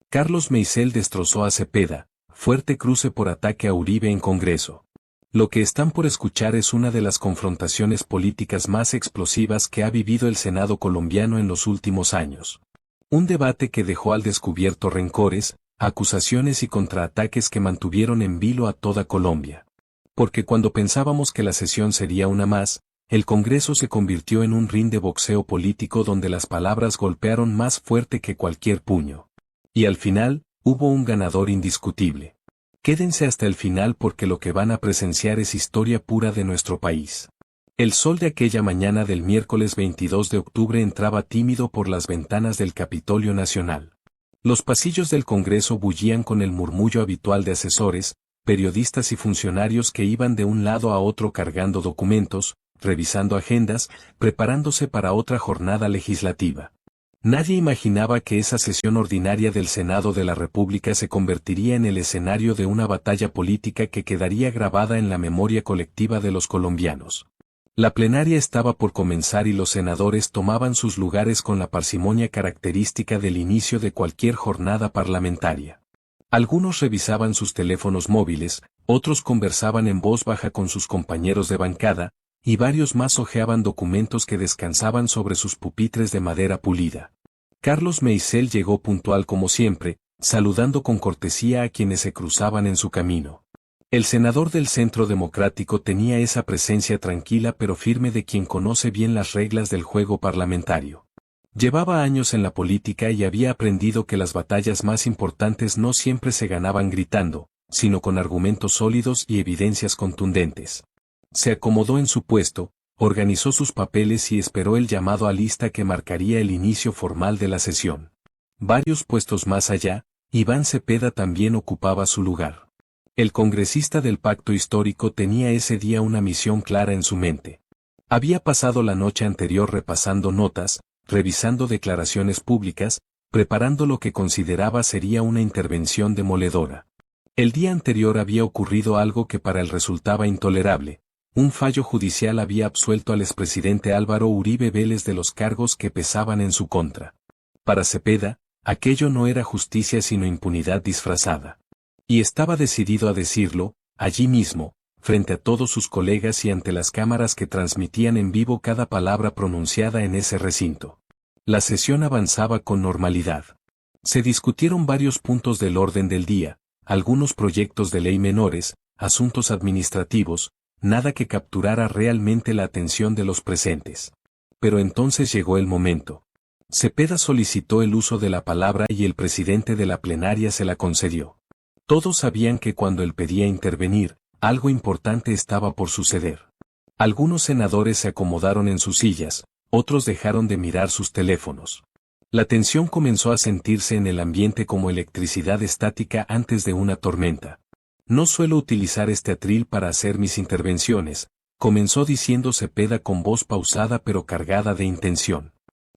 Carlos Meisel destrozó a Cepeda, fuerte cruce por ataque a Uribe en Congreso. Lo que están por escuchar es una de las confrontaciones políticas más explosivas que ha vivido el Senado colombiano en los últimos años. Un debate que dejó al descubierto rencores, acusaciones y contraataques que mantuvieron en vilo a toda Colombia. Porque cuando pensábamos que la sesión sería una más, el Congreso se convirtió en un ring de boxeo político donde las palabras golpearon más fuerte que cualquier puño. Y al final, hubo un ganador indiscutible. Quédense hasta el final porque lo que van a presenciar es historia pura de nuestro país. El sol de aquella mañana del miércoles 22 de octubre entraba tímido por las ventanas del Capitolio Nacional. Los pasillos del Congreso bullían con el murmullo habitual de asesores, periodistas y funcionarios que iban de un lado a otro cargando documentos, revisando agendas, preparándose para otra jornada legislativa. Nadie imaginaba que esa sesión ordinaria del Senado de la República se convertiría en el escenario de una batalla política que quedaría grabada en la memoria colectiva de los colombianos. La plenaria estaba por comenzar y los senadores tomaban sus lugares con la parsimonia característica del inicio de cualquier jornada parlamentaria. Algunos revisaban sus teléfonos móviles, otros conversaban en voz baja con sus compañeros de bancada, y varios más hojeaban documentos que descansaban sobre sus pupitres de madera pulida. Carlos Meisel llegó puntual como siempre, saludando con cortesía a quienes se cruzaban en su camino. El senador del Centro Democrático tenía esa presencia tranquila pero firme de quien conoce bien las reglas del juego parlamentario. Llevaba años en la política y había aprendido que las batallas más importantes no siempre se ganaban gritando, sino con argumentos sólidos y evidencias contundentes. Se acomodó en su puesto, organizó sus papeles y esperó el llamado a lista que marcaría el inicio formal de la sesión. Varios puestos más allá, Iván Cepeda también ocupaba su lugar. El congresista del Pacto Histórico tenía ese día una misión clara en su mente. Había pasado la noche anterior repasando notas, revisando declaraciones públicas, preparando lo que consideraba sería una intervención demoledora. El día anterior había ocurrido algo que para él resultaba intolerable. Un fallo judicial había absuelto al expresidente Álvaro Uribe Vélez de los cargos que pesaban en su contra. Para Cepeda, aquello no era justicia sino impunidad disfrazada. Y estaba decidido a decirlo, allí mismo, frente a todos sus colegas y ante las cámaras que transmitían en vivo cada palabra pronunciada en ese recinto. La sesión avanzaba con normalidad. Se discutieron varios puntos del orden del día, algunos proyectos de ley menores, asuntos administrativos, nada que capturara realmente la atención de los presentes. Pero entonces llegó el momento. Cepeda solicitó el uso de la palabra y el presidente de la plenaria se la concedió. Todos sabían que cuando él pedía intervenir, algo importante estaba por suceder. Algunos senadores se acomodaron en sus sillas, otros dejaron de mirar sus teléfonos. La tensión comenzó a sentirse en el ambiente como electricidad estática antes de una tormenta. No suelo utilizar este atril para hacer mis intervenciones, comenzó diciendo Cepeda con voz pausada pero cargada de intención.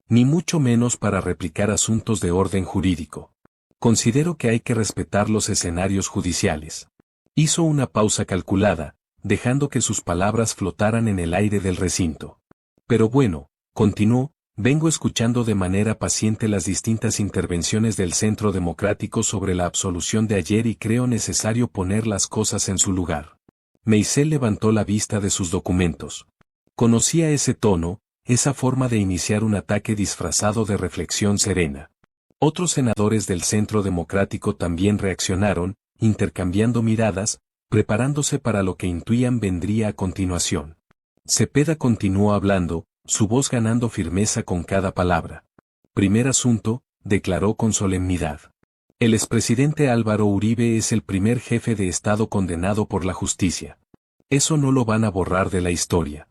Ni mucho menos para replicar asuntos de orden jurídico. Considero que hay que respetar los escenarios judiciales. Hizo una pausa calculada, dejando que sus palabras flotaran en el aire del recinto. Pero bueno, continuó, vengo escuchando de manera paciente las distintas intervenciones del Centro Democrático sobre la absolución de ayer y creo necesario poner las cosas en su lugar. Meisel levantó la vista de sus documentos. Conocía ese tono, esa forma de iniciar un ataque disfrazado de reflexión serena. Otros senadores del Centro Democrático también reaccionaron, intercambiando miradas, preparándose para lo que intuían vendría a continuación. Cepeda continuó hablando, su voz ganando firmeza con cada palabra. Primer asunto, declaró con solemnidad. El expresidente Álvaro Uribe es el primer jefe de Estado condenado por la justicia. Eso no lo van a borrar de la historia.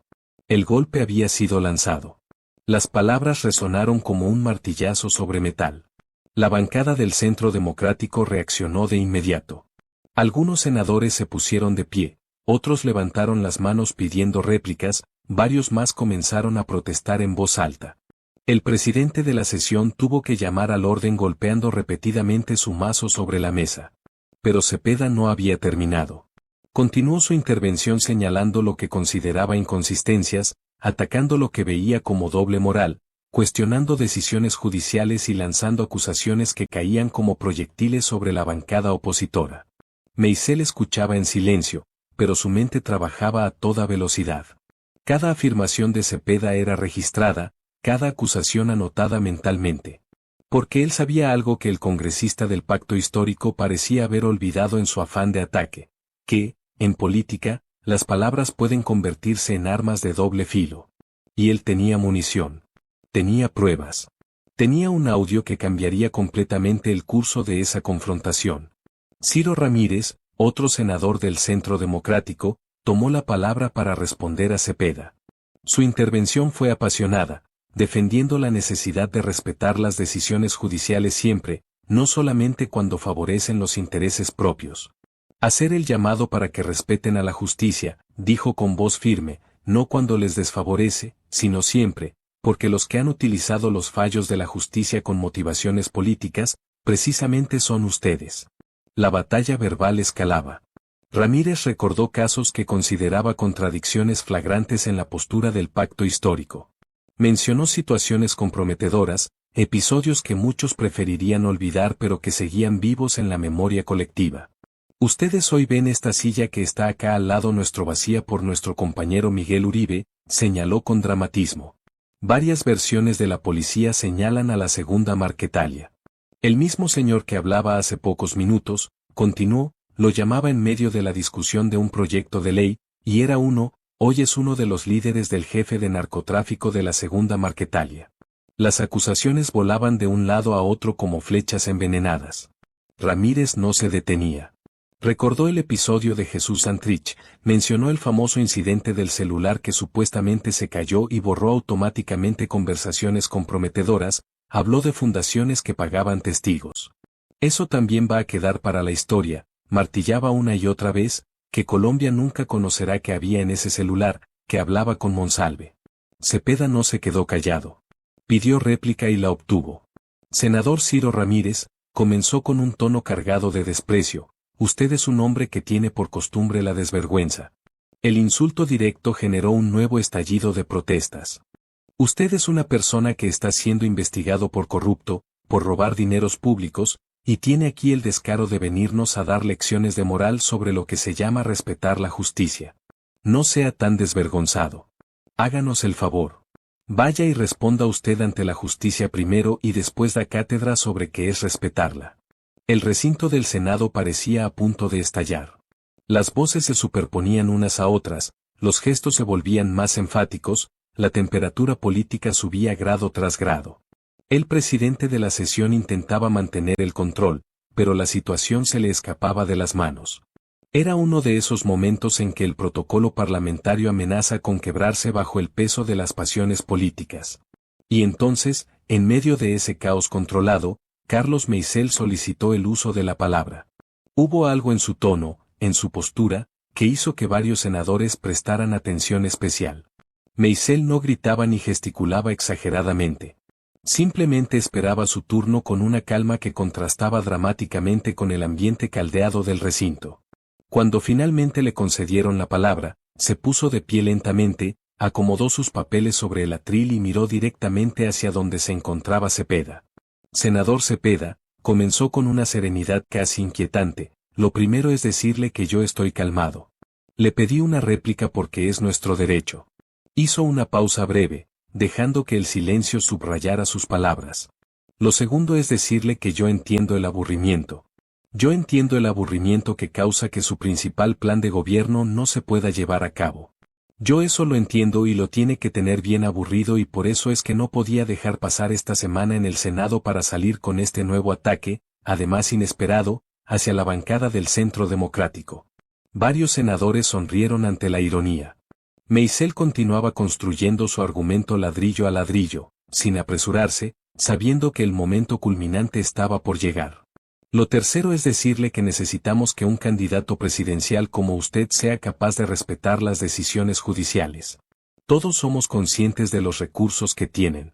El golpe había sido lanzado. Las palabras resonaron como un martillazo sobre metal. La bancada del Centro Democrático reaccionó de inmediato. Algunos senadores se pusieron de pie, otros levantaron las manos pidiendo réplicas, varios más comenzaron a protestar en voz alta. El presidente de la sesión tuvo que llamar al orden golpeando repetidamente su mazo sobre la mesa. Pero Cepeda no había terminado. Continuó su intervención señalando lo que consideraba inconsistencias, atacando lo que veía como doble moral, cuestionando decisiones judiciales y lanzando acusaciones que caían como proyectiles sobre la bancada opositora. Meisel escuchaba en silencio, pero su mente trabajaba a toda velocidad. Cada afirmación de Cepeda era registrada, cada acusación anotada mentalmente. Porque él sabía algo que el congresista del pacto histórico parecía haber olvidado en su afán de ataque, que, en política, las palabras pueden convertirse en armas de doble filo. Y él tenía munición. Tenía pruebas. Tenía un audio que cambiaría completamente el curso de esa confrontación. Ciro Ramírez, otro senador del Centro Democrático, tomó la palabra para responder a Cepeda. Su intervención fue apasionada, defendiendo la necesidad de respetar las decisiones judiciales siempre, no solamente cuando favorecen los intereses propios. Hacer el llamado para que respeten a la justicia, dijo con voz firme, no cuando les desfavorece, sino siempre, porque los que han utilizado los fallos de la justicia con motivaciones políticas, precisamente son ustedes. La batalla verbal escalaba. Ramírez recordó casos que consideraba contradicciones flagrantes en la postura del pacto histórico. Mencionó situaciones comprometedoras, episodios que muchos preferirían olvidar pero que seguían vivos en la memoria colectiva. Ustedes hoy ven esta silla que está acá al lado nuestro vacía por nuestro compañero Miguel Uribe, señaló con dramatismo. Varias versiones de la policía señalan a la segunda Marquetalia. El mismo señor que hablaba hace pocos minutos, continuó, lo llamaba en medio de la discusión de un proyecto de ley, y era hoy es uno de los líderes del jefe de narcotráfico de la segunda Marquetalia. Las acusaciones volaban de un lado a otro como flechas envenenadas. Ramírez no se detenía. Recordó el episodio de Jesús Santrich, mencionó el famoso incidente del celular que supuestamente se cayó y borró automáticamente conversaciones comprometedoras, habló de fundaciones que pagaban testigos. Eso también va a quedar para la historia, martillaba una y otra vez, que Colombia nunca conocerá que había en ese celular, que hablaba con Monsalve. Cepeda no se quedó callado. Pidió réplica y la obtuvo. Senador Ciro Ramírez, comenzó con un tono cargado de desprecio. Usted es un hombre que tiene por costumbre la desvergüenza. El insulto directo generó un nuevo estallido de protestas. Usted es una persona que está siendo investigado por corrupto, por robar dineros públicos, y tiene aquí el descaro de venirnos a dar lecciones de moral sobre lo que se llama respetar la justicia. No sea tan desvergonzado. Háganos el favor. Vaya y responda usted ante la justicia primero y después da cátedra sobre qué es respetarla. El recinto del Senado parecía a punto de estallar. Las voces se superponían unas a otras, los gestos se volvían más enfáticos, la temperatura política subía grado tras grado. El presidente de la sesión intentaba mantener el control, pero la situación se le escapaba de las manos. Era uno de esos momentos en que el protocolo parlamentario amenaza con quebrarse bajo el peso de las pasiones políticas. Y entonces, en medio de ese caos controlado, Carlos Meisel solicitó el uso de la palabra. Hubo algo en su tono, en su postura, que hizo que varios senadores prestaran atención especial. Meisel no gritaba ni gesticulaba exageradamente. Simplemente esperaba su turno con una calma que contrastaba dramáticamente con el ambiente caldeado del recinto. Cuando finalmente le concedieron la palabra, se puso de pie lentamente, acomodó sus papeles sobre el atril y miró directamente hacia donde se encontraba Cepeda. Senador Cepeda, comenzó con una serenidad casi inquietante, lo primero es decirle que yo estoy calmado. Le pedí una réplica porque es nuestro derecho. Hizo una pausa breve, dejando que el silencio subrayara sus palabras. Lo segundo es decirle que yo entiendo el aburrimiento. Yo entiendo el aburrimiento que causa que su principal plan de gobierno no se pueda llevar a cabo. Yo eso lo entiendo y lo tiene que tener bien aburrido y por eso es que no podía dejar pasar esta semana en el Senado para salir con este nuevo ataque, además inesperado, hacia la bancada del Centro Democrático. Varios senadores sonrieron ante la ironía. Meisel continuaba construyendo su argumento ladrillo a ladrillo, sin apresurarse, sabiendo que el momento culminante estaba por llegar. Lo tercero es decirle que necesitamos que un candidato presidencial como usted sea capaz de respetar las decisiones judiciales. Todos somos conscientes de los recursos que tienen.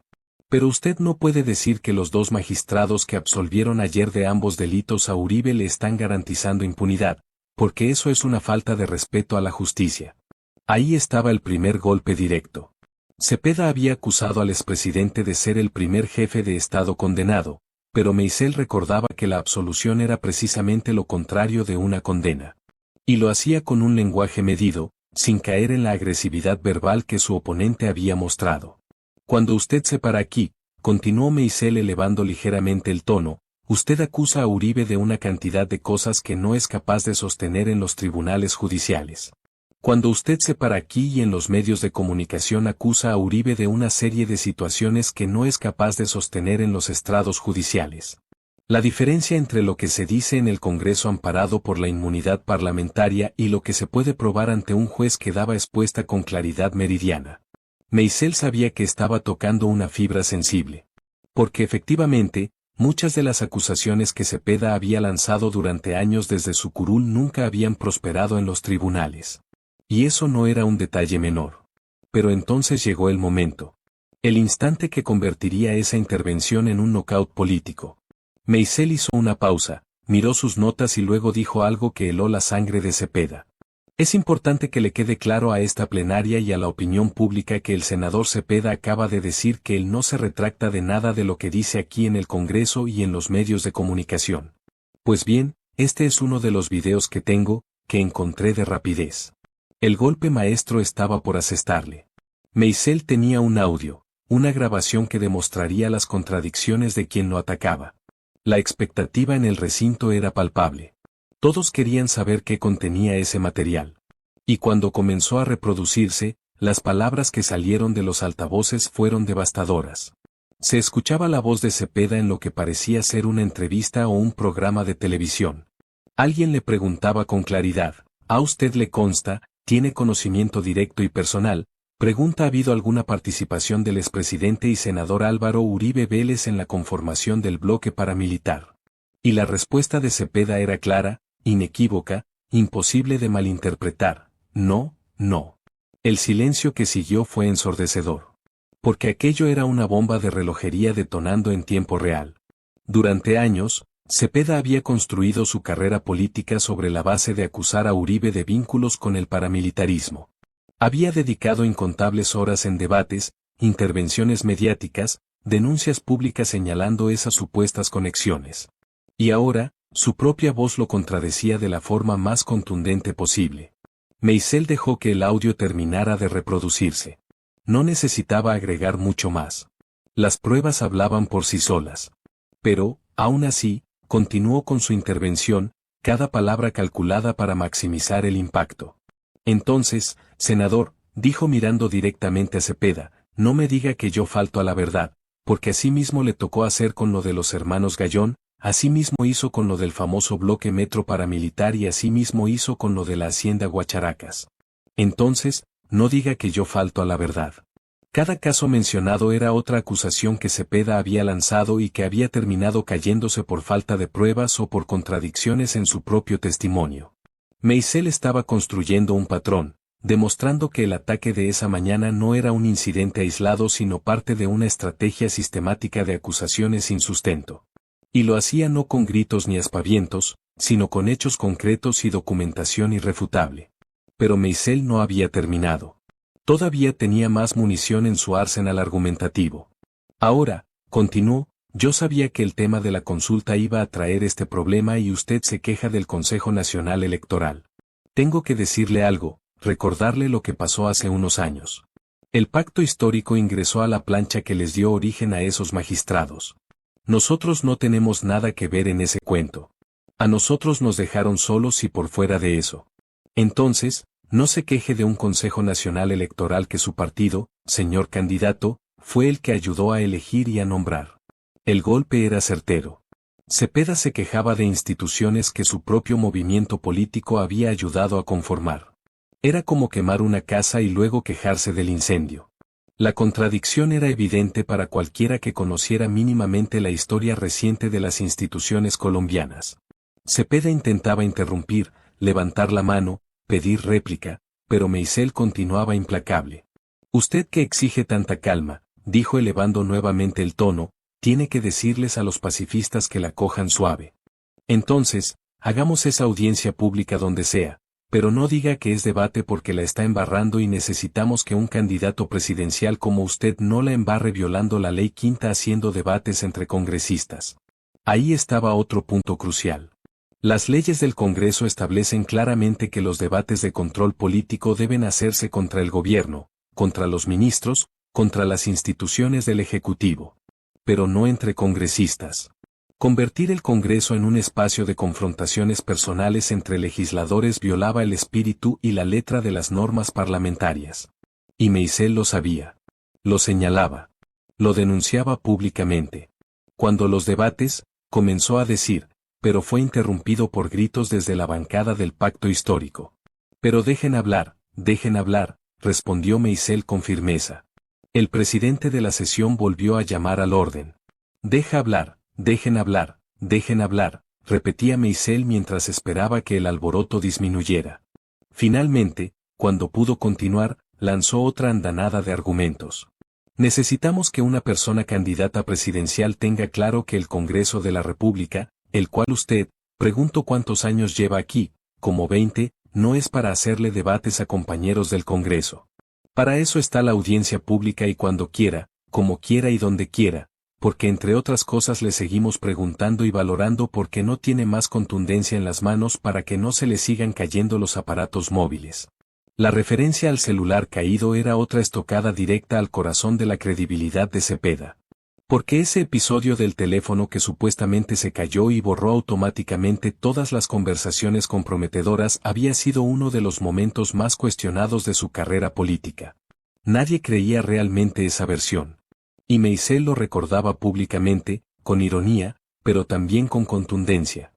Pero usted no puede decir que los 2 magistrados que absolvieron ayer de ambos delitos a Uribe le están garantizando impunidad, porque eso es una falta de respeto a la justicia. Ahí estaba el primer golpe directo. Cepeda había acusado al expresidente de ser el primer jefe de Estado condenado, pero Meisel recordaba que la absolución era precisamente lo contrario de una condena. Y lo hacía con un lenguaje medido, sin caer en la agresividad verbal que su oponente había mostrado. Cuando usted se para aquí, continuó Meisel elevando ligeramente el tono, usted acusa a Uribe de una cantidad de cosas que no es capaz de sostener en los tribunales judiciales. Cuando usted se para aquí y en los medios de comunicación acusa a Uribe de una serie de situaciones que no es capaz de sostener en los estrados judiciales. La diferencia entre lo que se dice en el Congreso amparado por la inmunidad parlamentaria y lo que se puede probar ante un juez quedaba expuesta con claridad meridiana. Meisel sabía que estaba tocando una fibra sensible. Porque efectivamente, muchas de las acusaciones que Cepeda había lanzado durante años desde su curul nunca habían prosperado en los tribunales. Y eso no era un detalle menor. Pero entonces llegó el momento. El instante que convertiría esa intervención en un nocaut político. Meisel hizo una pausa, miró sus notas y luego dijo algo que heló la sangre de Cepeda. Es importante que le quede claro a esta plenaria y a la opinión pública que el senador Cepeda acaba de decir que él no se retracta de nada de lo que dice aquí en el Congreso y en los medios de comunicación. Pues bien, este es uno de los videos que tengo, que encontré de rapidez. El golpe maestro estaba por asestarle. Meisel tenía un audio, una grabación que demostraría las contradicciones de quien lo atacaba. La expectativa en el recinto era palpable. Todos querían saber qué contenía ese material. Y cuando comenzó a reproducirse, las palabras que salieron de los altavoces fueron devastadoras. Se escuchaba la voz de Cepeda en lo que parecía ser una entrevista o un programa de televisión. Alguien le preguntaba con claridad, ¿a usted le consta, tiene conocimiento directo y personal? Pregunta: ¿ha habido alguna participación del expresidente y senador Álvaro Uribe Vélez en la conformación del bloque paramilitar? Y la respuesta de Cepeda era clara, inequívoca, imposible de malinterpretar: no, no. El silencio que siguió fue ensordecedor. Porque aquello era una bomba de relojería detonando en tiempo real. Durante años, Cepeda había construido su carrera política sobre la base de acusar a Uribe de vínculos con el paramilitarismo. Había dedicado incontables horas en debates, intervenciones mediáticas, denuncias públicas señalando esas supuestas conexiones. Y ahora, su propia voz lo contradecía de la forma más contundente posible. Meisel dejó que el audio terminara de reproducirse. No necesitaba agregar mucho más. Las pruebas hablaban por sí solas. Pero, aún así, continuó con su intervención, cada palabra calculada para maximizar el impacto. Entonces, senador, dijo mirando directamente a Cepeda, no me diga que yo falto a la verdad, porque así mismo le tocó hacer con lo de los hermanos Gallón, así mismo hizo con lo del famoso bloque metro paramilitar y así mismo hizo con lo de la hacienda Guacharacas. Entonces, no diga que yo falto a la verdad. Cada caso mencionado era otra acusación que Cepeda había lanzado y que había terminado cayéndose por falta de pruebas o por contradicciones en su propio testimonio. Meisel estaba construyendo un patrón, demostrando que el ataque de esa mañana no era un incidente aislado sino parte de una estrategia sistemática de acusaciones sin sustento. Y lo hacía no con gritos ni aspavientos, sino con hechos concretos y documentación irrefutable. Pero Meisel no había terminado. Todavía tenía más munición en su arsenal argumentativo. Ahora, continuó, yo sabía que el tema de la consulta iba a traer este problema y usted se queja del Consejo Nacional Electoral. Tengo que decirle algo, recordarle lo que pasó hace unos años. El pacto histórico ingresó a la plancha que les dio origen a esos magistrados. Nosotros no tenemos nada que ver en ese cuento. A nosotros nos dejaron solos y por fuera de eso. Entonces, no se queje de un Consejo Nacional Electoral que su partido, señor candidato, fue el que ayudó a elegir y a nombrar. El golpe era certero. Cepeda se quejaba de instituciones que su propio movimiento político había ayudado a conformar. Era como quemar una casa y luego quejarse del incendio. La contradicción era evidente para cualquiera que conociera mínimamente la historia reciente de las instituciones colombianas. Cepeda intentaba interrumpir, levantar la mano, pedir réplica, pero Meisel continuaba implacable. Usted que exige tanta calma, dijo elevando nuevamente el tono, tiene que decirles a los pacifistas que la cojan suave. Entonces, hagamos esa audiencia pública donde sea, Pero no diga que es debate porque la está embarrando y necesitamos que un candidato presidencial como usted no la embarre violando la ley quinta haciendo debates entre congresistas. Ahí estaba otro punto crucial. Las leyes del Congreso establecen claramente que los debates de control político deben hacerse contra el gobierno, contra los ministros, contra las instituciones del Ejecutivo. Pero no entre congresistas. Convertir el Congreso en un espacio de confrontaciones personales entre legisladores violaba el espíritu y la letra de las normas parlamentarias. Y Meisel lo sabía. Lo señalaba. Lo denunciaba públicamente. Cuando los debates, comenzó a decir, pero fue interrumpido por gritos desde la bancada del pacto histórico. Pero dejen hablar, respondió Meisel con firmeza. El presidente de la sesión volvió a llamar al orden. Dejen hablar, repetía Meisel mientras esperaba que el alboroto disminuyera. Finalmente, cuando pudo continuar, lanzó otra andanada de argumentos. Necesitamos que una persona candidata presidencial tenga claro que el Congreso de la República, el cual usted, pregunto cuántos años lleva aquí, como 20, no es para hacerle debates a compañeros del Congreso. Para eso está la audiencia pública y cuando quiera, como quiera y donde quiera, porque entre otras cosas le seguimos preguntando y valorando porque no tiene más contundencia en las manos para que no se le sigan cayendo los aparatos móviles. La referencia al celular caído era otra estocada directa al corazón de la credibilidad de Cepeda. Porque ese episodio del teléfono que supuestamente se cayó y borró automáticamente todas las conversaciones comprometedoras había sido uno de los momentos más cuestionados de su carrera política. Nadie creía realmente esa versión. Y Meisel lo recordaba públicamente, con ironía, pero también con contundencia.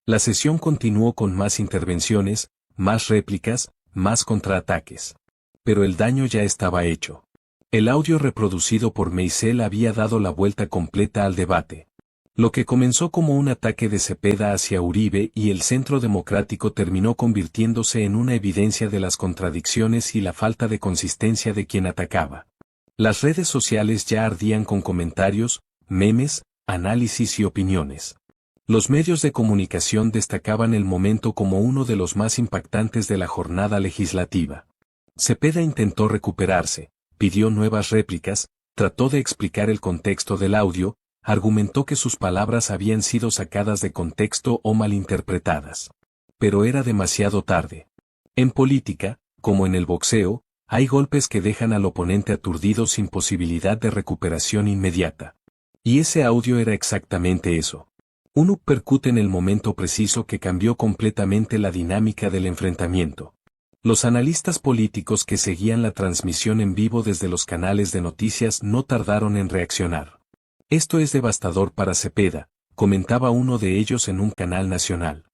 La sesión continuó con más intervenciones, más réplicas, más contraataques. Pero el daño ya estaba hecho. El audio reproducido por Meisel había dado la vuelta completa al debate. Lo que comenzó como un ataque de Cepeda hacia Uribe y el Centro Democrático terminó convirtiéndose en una evidencia de las contradicciones y la falta de consistencia de quien atacaba. Las redes sociales ya ardían con comentarios, memes, análisis y opiniones. Los medios de comunicación destacaban el momento como uno de los más impactantes de la jornada legislativa. Cepeda intentó recuperarse, pidió nuevas réplicas, trató de explicar el contexto del audio, argumentó que sus palabras habían sido sacadas de contexto o malinterpretadas. Pero era demasiado tarde. En política, como en el boxeo, hay golpes que dejan al oponente aturdido sin posibilidad de recuperación inmediata. Y ese audio era exactamente eso. Un uppercut en el momento preciso que cambió completamente la dinámica del enfrentamiento. Los analistas políticos que seguían la transmisión en vivo desde los canales de noticias no tardaron en reaccionar. Esto es devastador para Cepeda, comentaba uno de ellos en un canal nacional.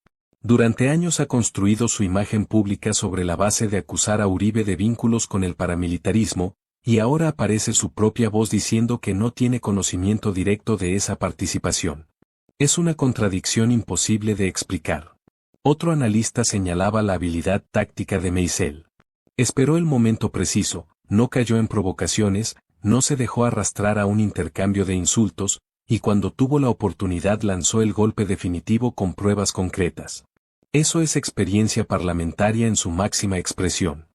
Durante años ha construido su imagen pública sobre la base de acusar a Uribe de vínculos con el paramilitarismo, y ahora aparece su propia voz diciendo que no tiene conocimiento directo de esa participación. Es una contradicción imposible de explicar. Otro analista señalaba la habilidad táctica de Meisel. Esperó el momento preciso, no cayó en provocaciones, no se dejó arrastrar a un intercambio de insultos, y cuando tuvo la oportunidad lanzó el golpe definitivo con pruebas concretas. Eso es experiencia parlamentaria en su máxima expresión.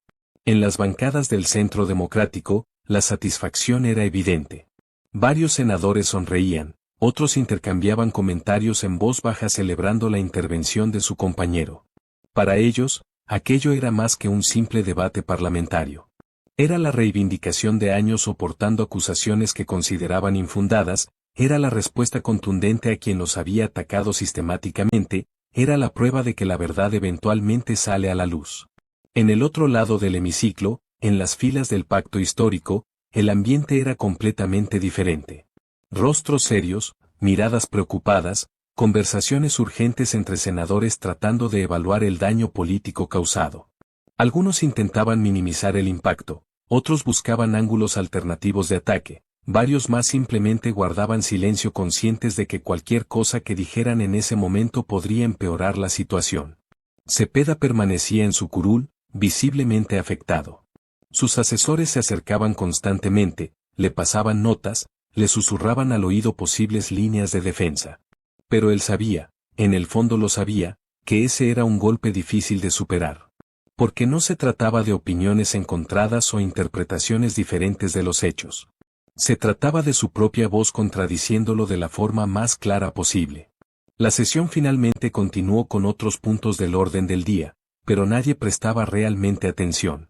En las bancadas del Centro Democrático, la satisfacción era evidente. Varios senadores sonreían, otros intercambiaban comentarios en voz baja celebrando la intervención de su compañero. Para ellos, aquello era más que un simple debate parlamentario. Era la reivindicación de años soportando acusaciones que consideraban infundadas, era la respuesta contundente a quien los había atacado sistemáticamente, era la prueba de que la verdad eventualmente sale a la luz. En el otro lado del hemiciclo, en las filas del pacto histórico, el ambiente era completamente diferente. Rostros serios, miradas preocupadas, conversaciones urgentes entre senadores tratando de evaluar el daño político causado. Algunos intentaban minimizar el impacto, otros buscaban ángulos alternativos de ataque, varios más simplemente guardaban silencio conscientes de que cualquier cosa que dijeran en ese momento podría empeorar la situación. Cepeda permanecía en su curul, visiblemente afectado. Sus asesores se acercaban constantemente, le pasaban notas, le susurraban al oído posibles líneas de defensa. Pero él sabía, en el fondo lo sabía, que ese era un golpe difícil de superar. Porque no se trataba de opiniones encontradas o interpretaciones diferentes de los hechos. Se trataba de su propia voz contradiciéndolo de la forma más clara posible. La sesión finalmente continuó con otros puntos del orden del día, pero nadie prestaba realmente atención.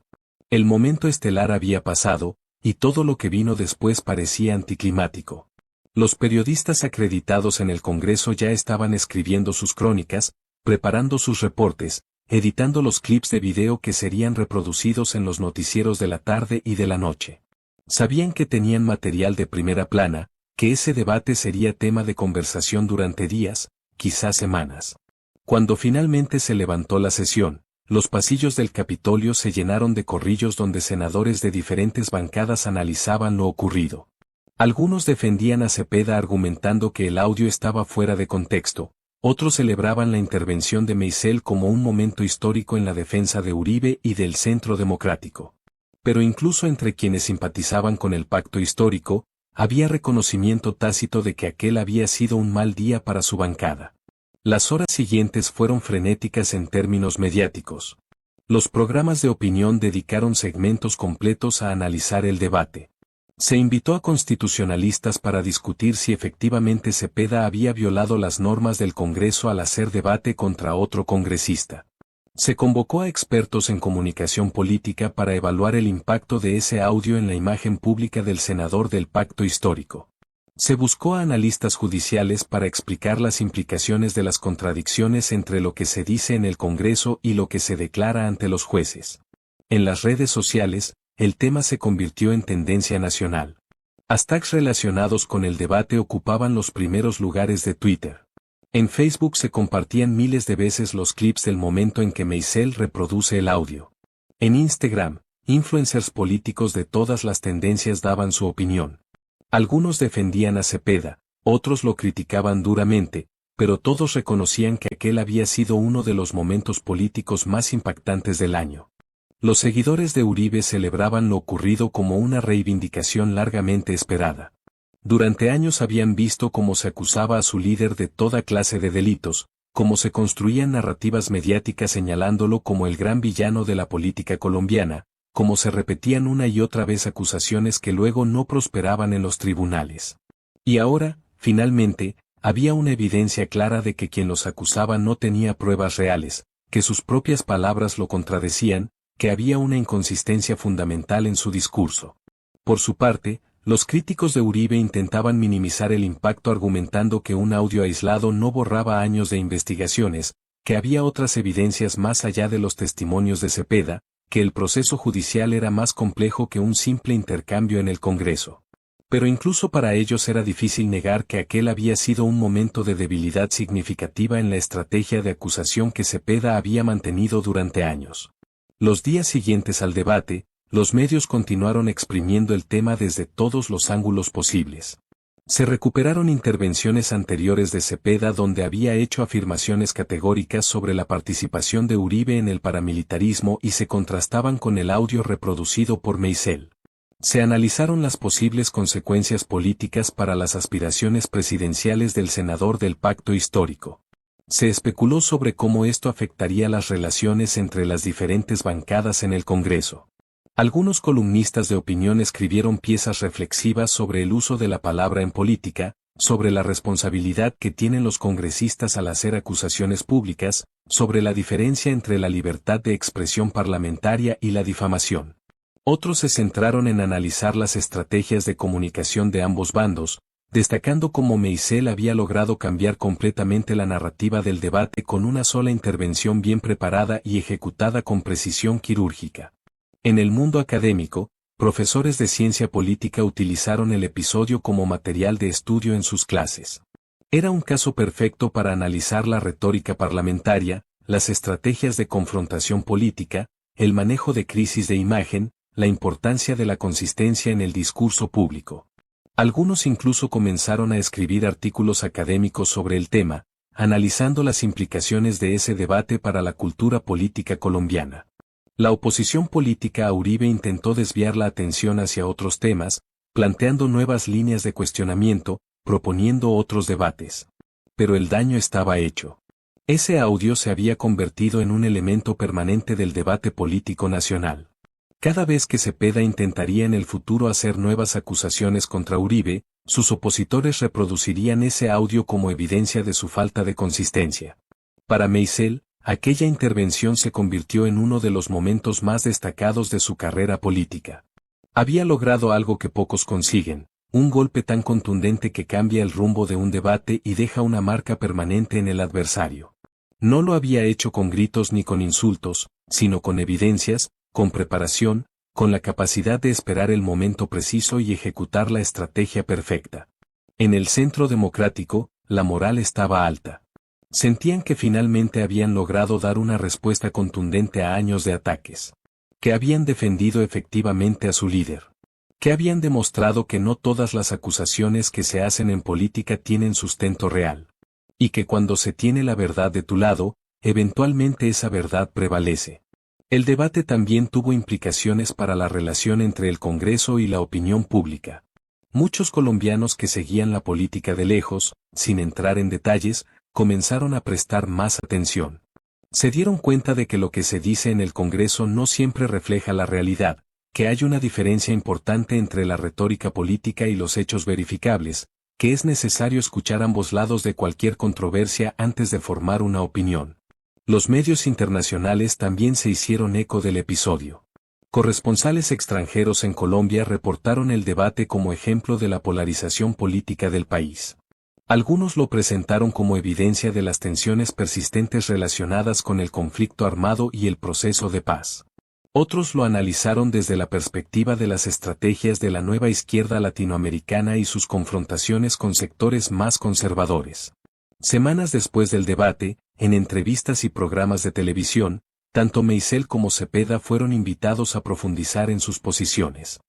El momento estelar había pasado, y todo lo que vino después parecía anticlimático. Los periodistas acreditados en el Congreso ya estaban escribiendo sus crónicas, preparando sus reportes, editando los clips de video que serían reproducidos en los noticieros de la tarde y de la noche. Sabían que tenían material de primera plana, que ese debate sería tema de conversación durante días, quizás semanas. Cuando finalmente se levantó la sesión, los pasillos del Capitolio se llenaron de corrillos donde senadores de diferentes bancadas analizaban lo ocurrido. Algunos defendían a Cepeda argumentando que el audio estaba fuera de contexto, otros celebraban la intervención de Meisel como un momento histórico en la defensa de Uribe y del Centro Democrático. Pero incluso entre quienes simpatizaban con el pacto histórico, había reconocimiento tácito de que aquel había sido un mal día para su bancada. Las horas siguientes fueron frenéticas en términos mediáticos. Los programas de opinión dedicaron segmentos completos a analizar el debate. Se invitó a constitucionalistas para discutir si efectivamente Cepeda había violado las normas del Congreso al hacer debate contra otro congresista. Se convocó a expertos en comunicación política para evaluar el impacto de ese audio en la imagen pública del senador del pacto histórico. Se buscó a analistas judiciales para explicar las implicaciones de las contradicciones entre lo que se dice en el Congreso y lo que se declara ante los jueces. En las redes sociales, el tema se convirtió en tendencia nacional. Hashtags relacionados con el debate ocupaban los primeros lugares de Twitter. En Facebook se compartían miles de veces los clips del momento en que Meisel reproduce el audio. En Instagram, influencers políticos de todas las tendencias daban su opinión. Algunos defendían a Cepeda, otros lo criticaban duramente, pero todos reconocían que aquel había sido uno de los momentos políticos más impactantes del año. Los seguidores de Uribe celebraban lo ocurrido como una reivindicación largamente esperada. Durante años habían visto cómo se acusaba a su líder de toda clase de delitos, cómo se construían narrativas mediáticas señalándolo como el gran villano de la política colombiana, cómo se repetían una y otra vez acusaciones que luego no prosperaban en los tribunales. Y ahora, finalmente, había una evidencia clara de que quien los acusaba no tenía pruebas reales, que sus propias palabras lo contradecían, que había una inconsistencia fundamental en su discurso. Por su parte, los críticos de Uribe intentaban minimizar el impacto argumentando que un audio aislado no borraba años de investigaciones, que había otras evidencias más allá de los testimonios de Cepeda, que el proceso judicial era más complejo que un simple intercambio en el Congreso. Pero incluso para ellos era difícil negar que aquel había sido un momento de debilidad significativa en la estrategia de acusación que Cepeda había mantenido durante años. Los días siguientes al debate, los medios continuaron exprimiendo el tema desde todos los ángulos posibles. Se recuperaron intervenciones anteriores de Cepeda donde había hecho afirmaciones categóricas sobre la participación de Uribe en el paramilitarismo y se contrastaban con el audio reproducido por Meisel. Se analizaron las posibles consecuencias políticas para las aspiraciones presidenciales del senador del pacto histórico. Se especuló sobre cómo esto afectaría las relaciones entre las diferentes bancadas en el Congreso. Algunos columnistas de opinión escribieron piezas reflexivas sobre el uso de la palabra en política, sobre la responsabilidad que tienen los congresistas al hacer acusaciones públicas, sobre la diferencia entre la libertad de expresión parlamentaria y la difamación. Otros se centraron en analizar las estrategias de comunicación de ambos bandos, destacando cómo Meisel había logrado cambiar completamente la narrativa del debate con una sola intervención bien preparada y ejecutada con precisión quirúrgica. En el mundo académico, profesores de ciencia política utilizaron el episodio como material de estudio en sus clases. Era un caso perfecto para analizar la retórica parlamentaria, las estrategias de confrontación política, el manejo de crisis de imagen, la importancia de la consistencia en el discurso público. Algunos incluso comenzaron a escribir artículos académicos sobre el tema, analizando las implicaciones de ese debate para la cultura política colombiana. La oposición política a Uribe intentó desviar la atención hacia otros temas, planteando nuevas líneas de cuestionamiento, proponiendo otros debates. Pero el daño estaba hecho. Ese audio se había convertido en un elemento permanente del debate político nacional. Cada vez que Cepeda intentaría en el futuro hacer nuevas acusaciones contra Uribe, sus opositores reproducirían ese audio como evidencia de su falta de consistencia. Para Meisel, aquella intervención se convirtió en uno de los momentos más destacados de su carrera política. Había logrado algo que pocos consiguen, un golpe tan contundente que cambia el rumbo de un debate y deja una marca permanente en el adversario. No lo había hecho con gritos ni con insultos, sino con evidencias, con preparación, con la capacidad de esperar el momento preciso y ejecutar la estrategia perfecta. En el centro democrático, la moral estaba alta. Sentían que finalmente habían logrado dar una respuesta contundente a años de ataques. Que habían defendido efectivamente a su líder. Que habían demostrado que no todas las acusaciones que se hacen en política tienen sustento real. Y que cuando se tiene la verdad de tu lado, eventualmente esa verdad prevalece. El debate también tuvo implicaciones para la relación entre el Congreso y la opinión pública. Muchos colombianos que seguían la política de lejos, sin entrar en detalles, comenzaron a prestar más atención. Se dieron cuenta de que lo que se dice en el Congreso no siempre refleja la realidad, que hay una diferencia importante entre la retórica política y los hechos verificables, que es necesario escuchar ambos lados de cualquier controversia antes de formar una opinión. Los medios internacionales también se hicieron eco del episodio. Corresponsales extranjeros en Colombia reportaron el debate como ejemplo de la polarización política del país. Algunos lo presentaron como evidencia de las tensiones persistentes relacionadas con el conflicto armado y el proceso de paz. Otros lo analizaron desde la perspectiva de las estrategias de la nueva izquierda latinoamericana y sus confrontaciones con sectores más conservadores. Semanas después del debate, en entrevistas y programas de televisión, tanto Meisel como Cepeda fueron invitados a profundizar en sus posiciones.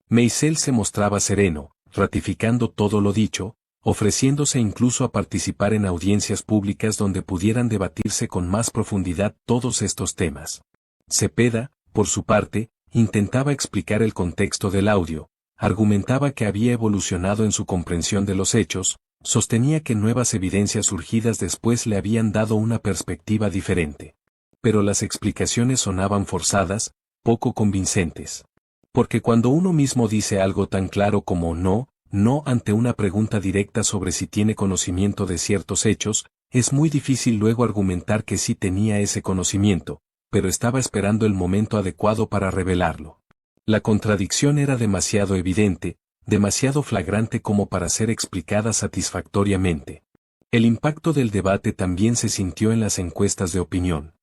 Meisel se mostraba sereno, ratificando todo lo dicho, ofreciéndose incluso a participar en audiencias públicas donde pudieran debatirse con más profundidad todos estos temas. Cepeda, por su parte, intentaba explicar el contexto del audio, argumentaba que había evolucionado en su comprensión de los hechos, sostenía que nuevas evidencias surgidas después le habían dado una perspectiva diferente. Pero las explicaciones sonaban forzadas, poco convincentes. Porque cuando uno mismo dice algo tan claro como no ante una pregunta directa sobre si tiene conocimiento de ciertos hechos, es muy difícil luego argumentar que sí tenía ese conocimiento, pero estaba esperando el momento adecuado para revelarlo. La contradicción era demasiado evidente, demasiado flagrante como para ser explicada satisfactoriamente. El impacto del debate también se sintió en las encuestas de opinión.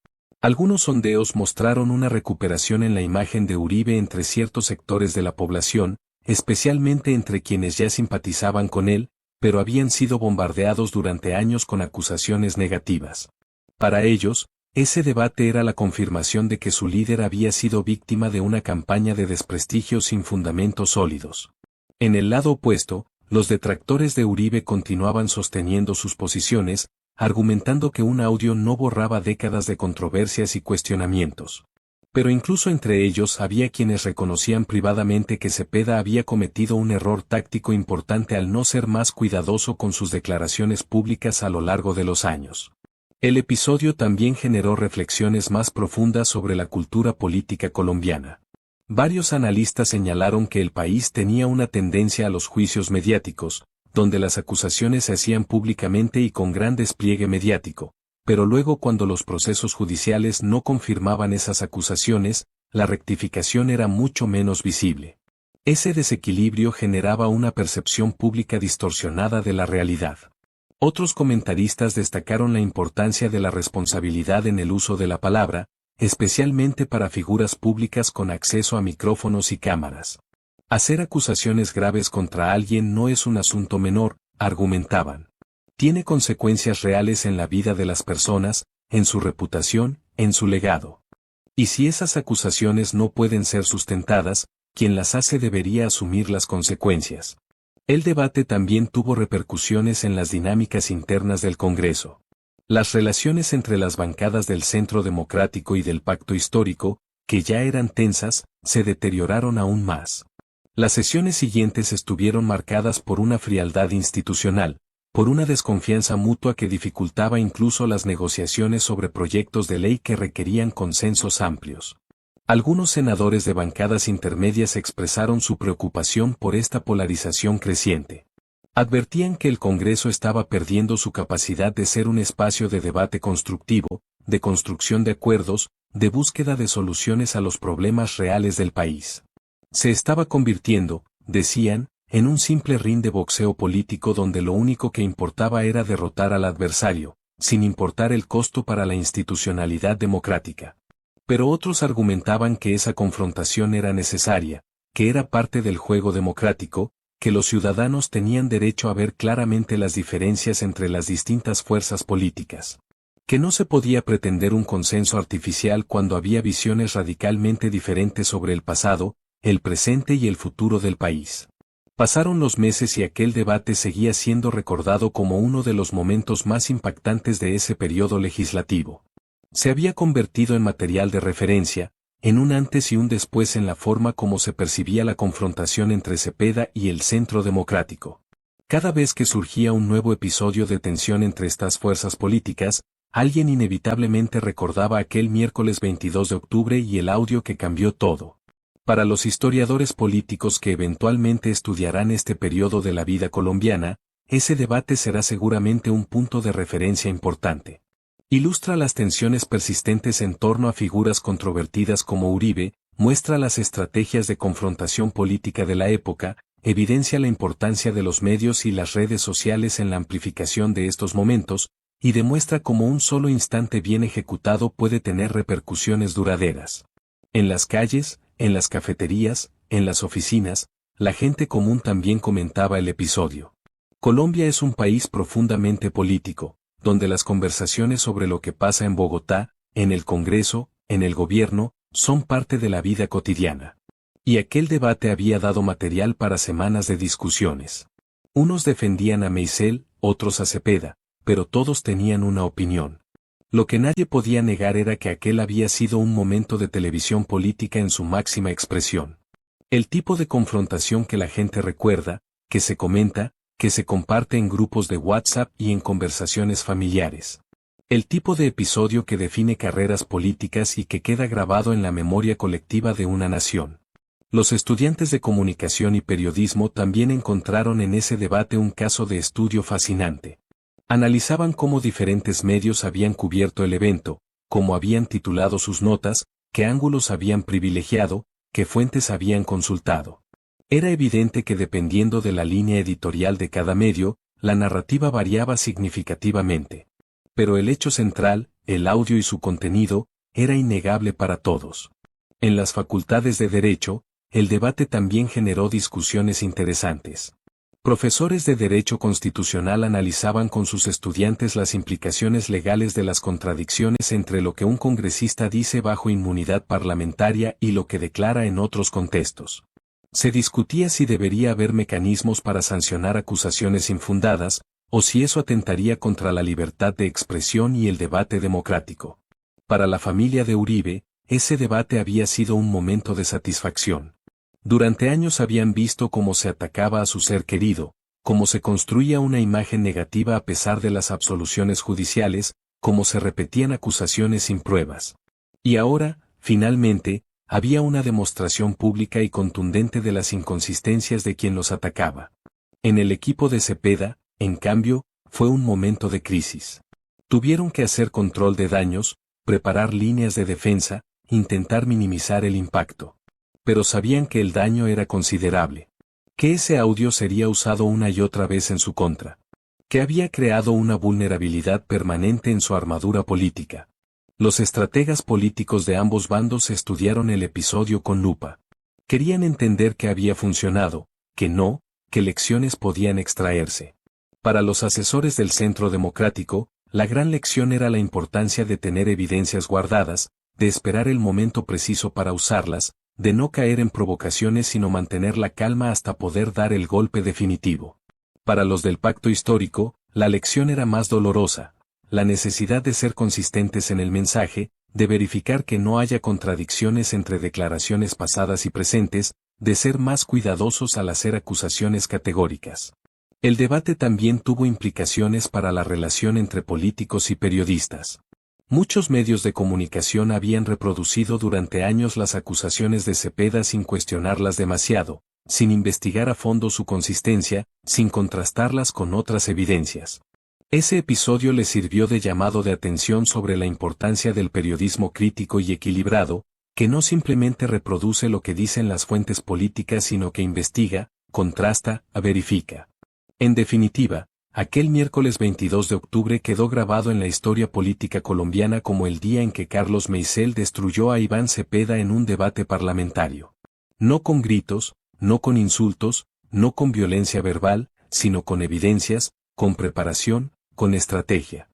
Algunos sondeos mostraron una recuperación en la imagen de Uribe entre ciertos sectores de la población, especialmente entre quienes ya simpatizaban con él, pero habían sido bombardeados durante años con acusaciones negativas. Para ellos, ese debate era la confirmación de que su líder había sido víctima de una campaña de desprestigio sin fundamentos sólidos. En el lado opuesto, los detractores de Uribe continuaban sosteniendo sus posiciones, argumentando que un audio no borraba décadas de controversias y cuestionamientos. Pero incluso entre ellos había quienes reconocían privadamente que Cepeda había cometido un error táctico importante al no ser más cuidadoso con sus declaraciones públicas a lo largo de los años. El episodio también generó reflexiones más profundas sobre la cultura política colombiana. Varios analistas señalaron que el país tenía una tendencia a los juicios mediáticos, donde las acusaciones se hacían públicamente y con gran despliegue mediático, pero luego cuando los procesos judiciales no confirmaban esas acusaciones, la rectificación era mucho menos visible. Ese desequilibrio generaba una percepción pública distorsionada de la realidad. Otros comentaristas destacaron la importancia de la responsabilidad en el uso de la palabra, especialmente para figuras públicas con acceso a micrófonos y cámaras. Hacer acusaciones graves contra alguien no es un asunto menor, argumentaban. Tiene consecuencias reales en la vida de las personas, en su reputación, en su legado. Y si esas acusaciones no pueden ser sustentadas, quien las hace debería asumir las consecuencias. El debate también tuvo repercusiones en las dinámicas internas del Congreso. Las relaciones entre las bancadas del Centro Democrático y del Pacto Histórico, que ya eran tensas, se deterioraron aún más. Las sesiones siguientes estuvieron marcadas por una frialdad institucional, por una desconfianza mutua que dificultaba incluso las negociaciones sobre proyectos de ley que requerían consensos amplios. Algunos senadores de bancadas intermedias expresaron su preocupación por esta polarización creciente. Advertían que el Congreso estaba perdiendo su capacidad de ser un espacio de debate constructivo, de construcción de acuerdos, de búsqueda de soluciones a los problemas reales del país. Se estaba convirtiendo, decían, en un simple ring de boxeo político donde lo único que importaba era derrotar al adversario, sin importar el costo para la institucionalidad democrática. Pero otros argumentaban que esa confrontación era necesaria, que era parte del juego democrático, que los ciudadanos tenían derecho a ver claramente las diferencias entre las distintas fuerzas políticas, que no se podía pretender un consenso artificial cuando había visiones radicalmente diferentes sobre el pasado, el presente y el futuro del país. Pasaron los meses y aquel debate seguía siendo recordado como uno de los momentos más impactantes de ese periodo legislativo. Se había convertido en material de referencia, en un antes y un después en la forma como se percibía la confrontación entre Cepeda y el Centro Democrático. Cada vez que surgía un nuevo episodio de tensión entre estas fuerzas políticas, alguien inevitablemente recordaba aquel miércoles 22 de octubre y el audio que cambió todo. Para los historiadores políticos que eventualmente estudiarán este periodo de la vida colombiana, ese debate será seguramente un punto de referencia importante. Ilustra las tensiones persistentes en torno a figuras controvertidas como Uribe, muestra las estrategias de confrontación política de la época, evidencia la importancia de los medios y las redes sociales en la amplificación de estos momentos, y demuestra cómo un solo instante bien ejecutado puede tener repercusiones duraderas. En las calles, en las cafeterías, en las oficinas, la gente común también comentaba el episodio. Colombia es un país profundamente político, donde las conversaciones sobre lo que pasa en Bogotá, en el Congreso, en el gobierno, son parte de la vida cotidiana. Y aquel debate había dado material para semanas de discusiones. Unos defendían a Meisel, otros a Cepeda, pero todos tenían una opinión. Lo que nadie podía negar era que aquel había sido un momento de televisión política en su máxima expresión. El tipo de confrontación que la gente recuerda, que se comenta, que se comparte en grupos de WhatsApp y en conversaciones familiares. El tipo de episodio que define carreras políticas y que queda grabado en la memoria colectiva de una nación. Los estudiantes de comunicación y periodismo también encontraron en ese debate un caso de estudio fascinante. Analizaban cómo diferentes medios habían cubierto el evento, cómo habían titulado sus notas, qué ángulos habían privilegiado, qué fuentes habían consultado. Era evidente que dependiendo de la línea editorial de cada medio, la narrativa variaba significativamente. Pero el hecho central, el audio y su contenido, era innegable para todos. En las facultades de Derecho, el debate también generó discusiones interesantes. Profesores de Derecho Constitucional analizaban con sus estudiantes las implicaciones legales de las contradicciones entre lo que un congresista dice bajo inmunidad parlamentaria y lo que declara en otros contextos. Se discutía si debería haber mecanismos para sancionar acusaciones infundadas, o si eso atentaría contra la libertad de expresión y el debate democrático. Para la familia de Uribe, ese debate había sido un momento de satisfacción. Durante años habían visto cómo se atacaba a su ser querido, cómo se construía una imagen negativa a pesar de las absoluciones judiciales, cómo se repetían acusaciones sin pruebas. Y ahora, finalmente, había una demostración pública y contundente de las inconsistencias de quien los atacaba. En el equipo de Cepeda, en cambio, fue un momento de crisis. Tuvieron que hacer control de daños, preparar líneas de defensa, intentar minimizar el impacto. Pero sabían que el daño era considerable. Que ese audio sería usado una y otra vez en su contra. Que había creado una vulnerabilidad permanente en su armadura política. Los estrategas políticos de ambos bandos estudiaron el episodio con lupa. Querían entender que había funcionado, que no, qué lecciones podían extraerse. Para los asesores del Centro Democrático, la gran lección era la importancia de tener evidencias guardadas, de esperar el momento preciso para usarlas, de no caer en provocaciones sino mantener la calma hasta poder dar el golpe definitivo. Para los del pacto histórico, la lección era más dolorosa. La necesidad de ser consistentes en el mensaje, de verificar que no haya contradicciones entre declaraciones pasadas y presentes, de ser más cuidadosos al hacer acusaciones categóricas. El debate también tuvo implicaciones para la relación entre políticos y periodistas. Muchos medios de comunicación habían reproducido durante años las acusaciones de Cepeda sin cuestionarlas demasiado, sin investigar a fondo su consistencia, sin contrastarlas con otras evidencias. Ese episodio le sirvió de llamado de atención sobre la importancia del periodismo crítico y equilibrado, que no simplemente reproduce lo que dicen las fuentes políticas sino que investiga, contrasta, verifica. En definitiva, aquel miércoles 22 de octubre quedó grabado en la historia política colombiana como el día en que Carlos Meisel destruyó a Iván Cepeda en un debate parlamentario. No con gritos, no con insultos, no con violencia verbal, sino con evidencias, con preparación, con estrategia.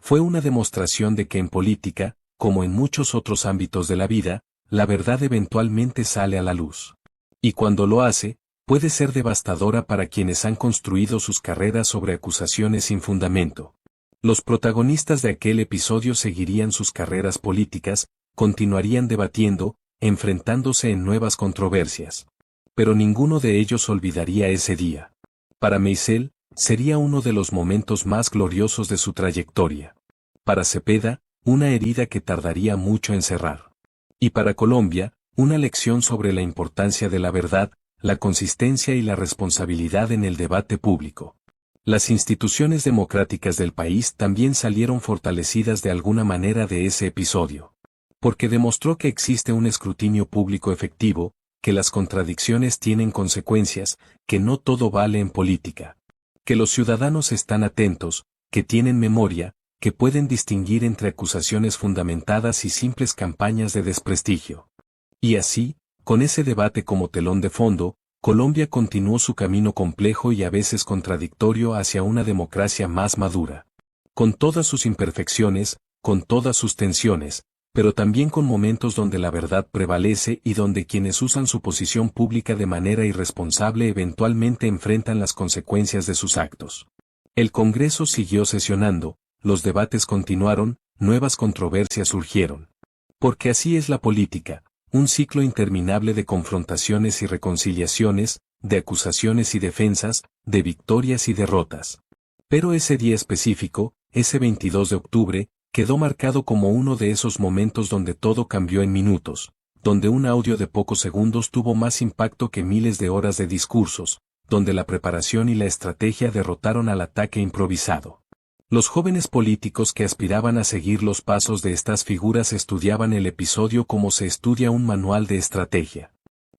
Fue una demostración de que en política, como en muchos otros ámbitos de la vida, la verdad eventualmente sale a la luz. Y cuando lo hace, puede ser devastadora para quienes han construido sus carreras sobre acusaciones sin fundamento. Los protagonistas de aquel episodio seguirían sus carreras políticas, continuarían debatiendo, enfrentándose en nuevas controversias. Pero ninguno de ellos olvidaría ese día. Para Meisel, sería uno de los momentos más gloriosos de su trayectoria. Para Cepeda, una herida que tardaría mucho en cerrar. Y para Colombia, una lección sobre la importancia de la verdad, la consistencia y la responsabilidad en el debate público. Las instituciones democráticas del país también salieron fortalecidas de alguna manera de ese episodio. Porque demostró que existe un escrutinio público efectivo, que las contradicciones tienen consecuencias, que no todo vale en política. Que los ciudadanos están atentos, que tienen memoria, que pueden distinguir entre acusaciones fundamentadas y simples campañas de desprestigio. Y así, con ese debate como telón de fondo, Colombia continuó su camino complejo y a veces contradictorio hacia una democracia más madura. Con todas sus imperfecciones, con todas sus tensiones, pero también con momentos donde la verdad prevalece y donde quienes usan su posición pública de manera irresponsable eventualmente enfrentan las consecuencias de sus actos. El Congreso siguió sesionando, los debates continuaron, nuevas controversias surgieron. Porque así es la política, un ciclo interminable de confrontaciones y reconciliaciones, de acusaciones y defensas, de victorias y derrotas. Pero ese día específico, ese 22 de octubre, quedó marcado como uno de esos momentos donde todo cambió en minutos, donde un audio de pocos segundos tuvo más impacto que miles de horas de discursos, donde la preparación y la estrategia derrotaron al ataque improvisado. Los jóvenes políticos que aspiraban a seguir los pasos de estas figuras estudiaban el episodio como se estudia un manual de estrategia.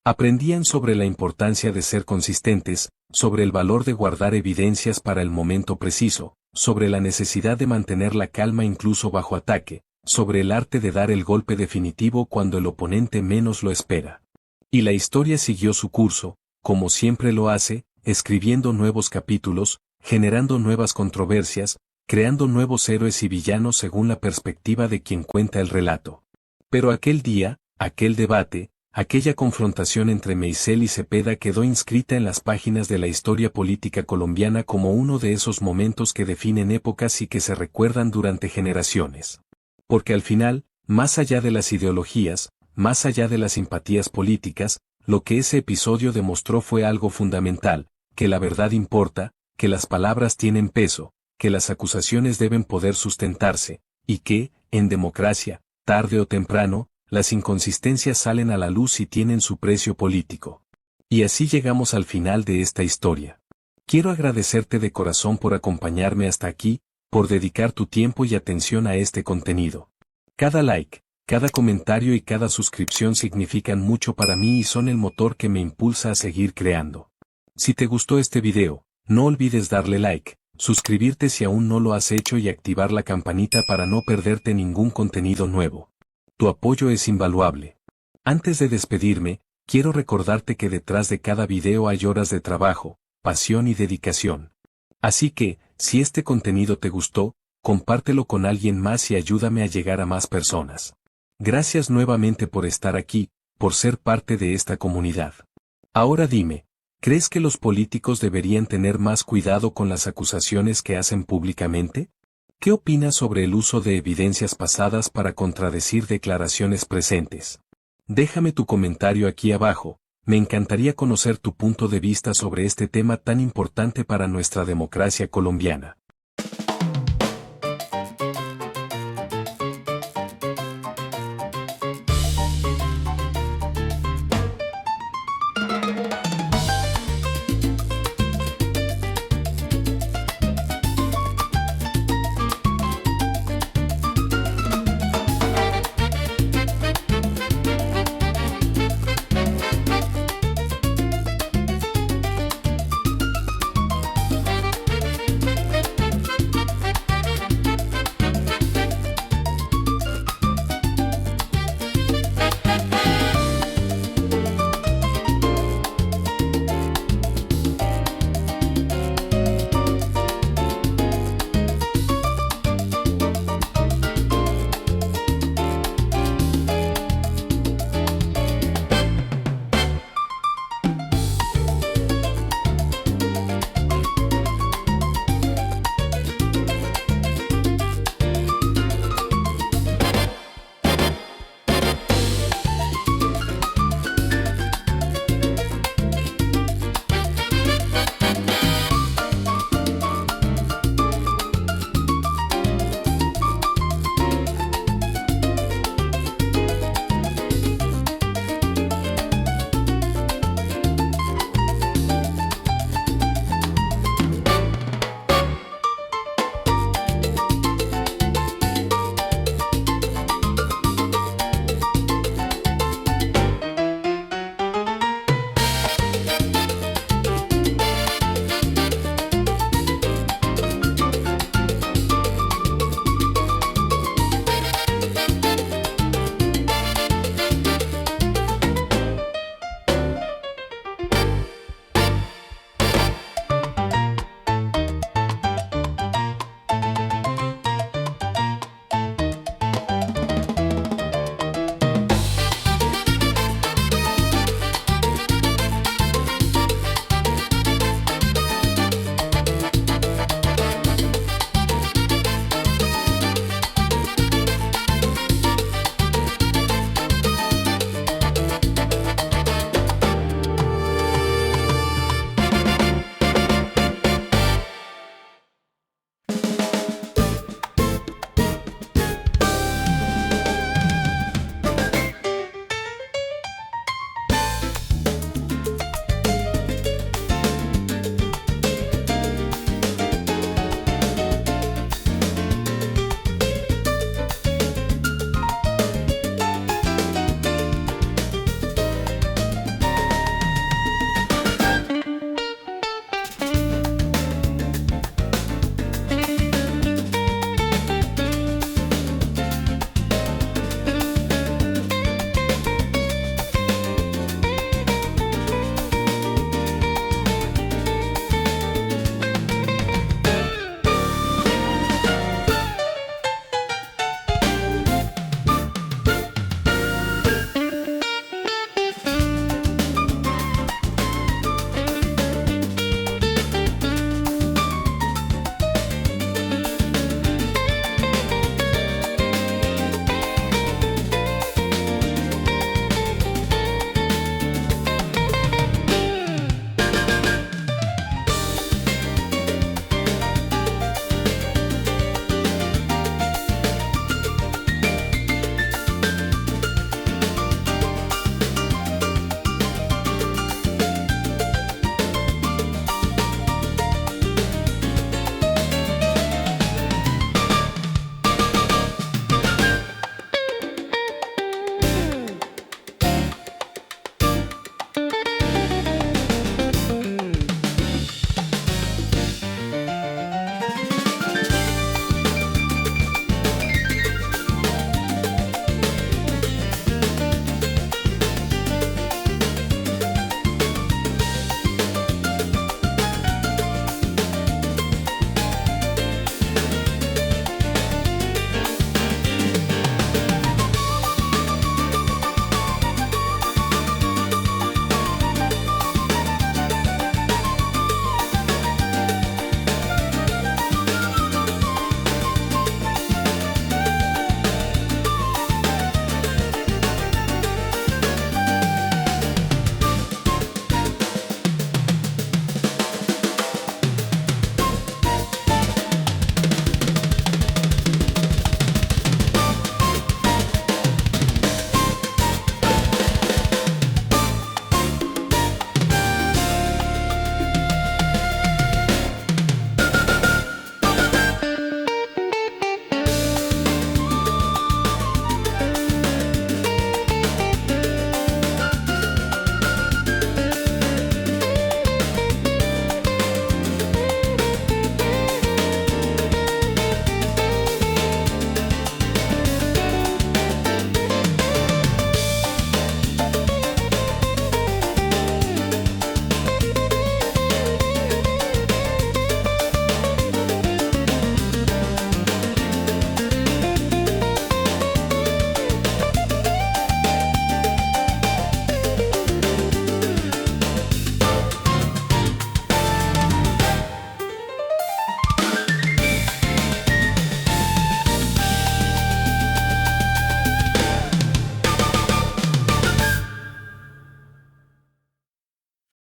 Aprendían sobre la importancia de ser consistentes, sobre el valor de guardar evidencias para el momento preciso, sobre la necesidad de mantener la calma incluso bajo ataque, sobre el arte de dar el golpe definitivo cuando el oponente menos lo espera. Y la historia siguió su curso, como siempre lo hace, escribiendo nuevos capítulos, generando nuevas controversias, creando nuevos héroes y villanos según la perspectiva de quien cuenta el relato. Pero aquel día, aquel debate, aquella confrontación entre Meisel y Cepeda quedó inscrita en las páginas de la historia política colombiana como uno de esos momentos que definen épocas y que se recuerdan durante generaciones. Porque al final, más allá de las ideologías, más allá de las simpatías políticas, lo que ese episodio demostró fue algo fundamental, que la verdad importa, que las palabras tienen peso, que las acusaciones deben poder sustentarse, y que, en democracia, tarde o temprano, las inconsistencias salen a la luz y tienen su precio político. Y así llegamos al final de esta historia. Quiero agradecerte de corazón por acompañarme hasta aquí, por dedicar tu tiempo y atención a este contenido. Cada like, cada comentario y cada suscripción significan mucho para mí y son el motor que me impulsa a seguir creando. Si te gustó este video, no olvides darle like, suscribirte si aún no lo has hecho y activar la campanita para no perderte ningún contenido nuevo. Tu apoyo es invaluable. Antes de despedirme, quiero recordarte que detrás de cada video hay horas de trabajo, pasión y dedicación. Así que, si este contenido te gustó, compártelo con alguien más y ayúdame a llegar a más personas. Gracias nuevamente por estar aquí, por ser parte de esta comunidad. Ahora dime, ¿crees que los políticos deberían tener más cuidado con las acusaciones que hacen públicamente? ¿Qué opinas sobre el uso de evidencias pasadas para contradecir declaraciones presentes? Déjame tu comentario aquí abajo, Me encantaría conocer tu punto de vista sobre este tema tan importante para nuestra democracia colombiana.